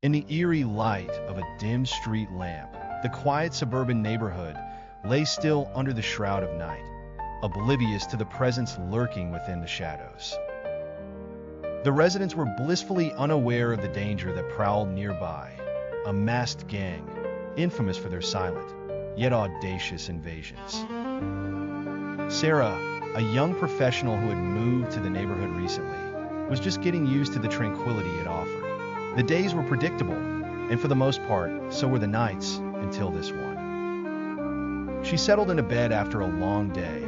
In the eerie light of a dim street lamp, the quiet suburban neighborhood lay still under the shroud of night, oblivious to the presence lurking within the shadows. The residents were blissfully unaware of the danger that prowled nearby, a masked gang, infamous for their silent, yet audacious invasions. Sarah, a young professional who had moved to the neighborhood recently, was just getting used to the tranquility it offered. The days were predictable, and for the most part, so were the nights until this one. She settled into bed after a long day,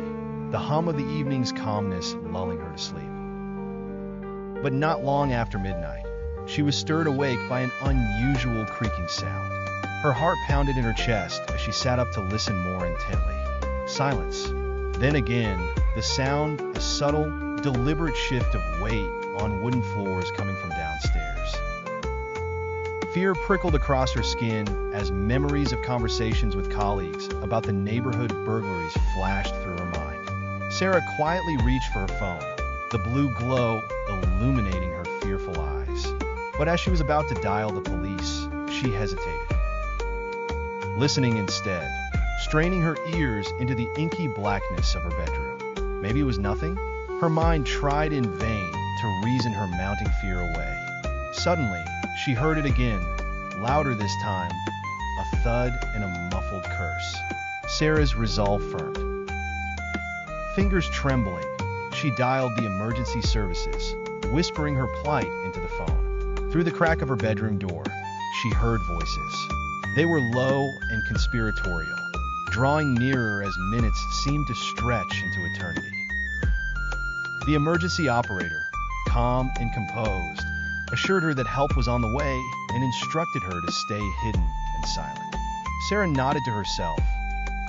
the hum of the evening's calmness lulling her to sleep. But not long after midnight, she was stirred awake by an unusual creaking sound. Her heart pounded in her chest as she sat up to listen more intently. Silence. Then again, the sound, a subtle, deliberate shift of weight on wooden floors coming from downstairs. Fear prickled across her skin as memories of conversations with colleagues about the neighborhood burglaries flashed through her mind. Sarah quietly reached for her phone, the blue glow illuminating her fearful eyes. But as she was about to dial the police, she hesitated. Listening instead, straining her ears into the inky blackness of her bedroom. Maybe it was nothing? Her mind tried in vain to reason her mounting fear away. Suddenly, she heard it again, louder this time, a thud and a muffled curse. Sarah's resolve firmed. Fingers trembling, she dialed the emergency services, whispering her plight into the phone. Through the crack of her bedroom door, she heard voices. They were low and conspiratorial, drawing nearer as minutes seemed to stretch into eternity. The emergency operator, calm and composed, assured her that help was on the way and instructed her to stay hidden and silent. Sarah nodded to herself,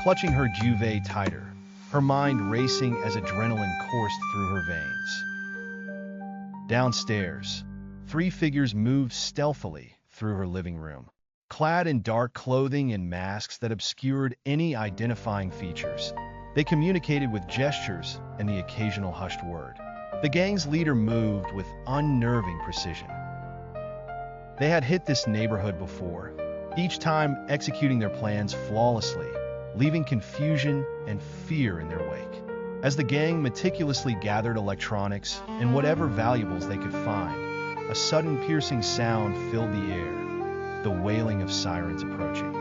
clutching her duvet tighter, her mind racing as adrenaline coursed through her veins. Downstairs, three figures moved stealthily through her living room, clad in dark clothing and masks that obscured any identifying features. They communicated with gestures and the occasional hushed word. The gang's leader moved with unnerving precision. They had hit this neighborhood before, each time executing their plans flawlessly, leaving confusion and fear in their wake. As the gang meticulously gathered electronics and whatever valuables they could find, a sudden piercing sound filled the air, the wailing of sirens approaching.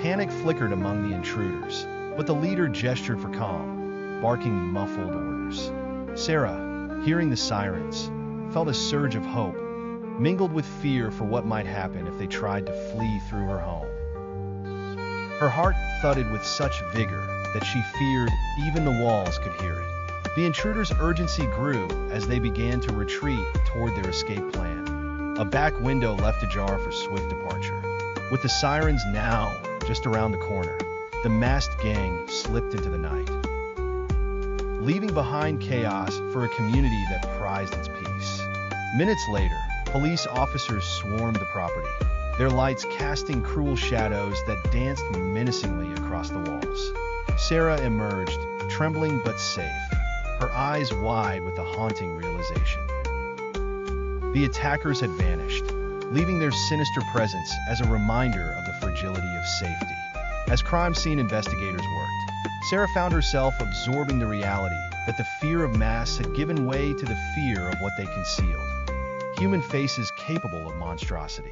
Panic flickered among the intruders, but the leader gestured for calm, barking muffled orders. Sarah, hearing the sirens, felt a surge of hope, mingled with fear for what might happen if they tried to flee through her home. Her heart thudded with such vigor that she feared even the walls could hear it. The intruders' urgency grew as they began to retreat toward their escape plan, a back window left ajar for swift departure. With the sirens now just around the corner, the masked gang slipped into the night, leaving behind chaos for a community that prized its peace. Minutes later, police officers swarmed the property, their lights casting cruel shadows that danced menacingly across the walls. Sarah emerged, trembling but safe, her eyes wide with a haunting realization. The attackers had vanished, leaving their sinister presence as a reminder of the fragility of safety. As crime scene investigators worked, Sarah found herself absorbing the reality that the fear of masks had given way to the fear of what they concealed. Human faces capable of monstrosity.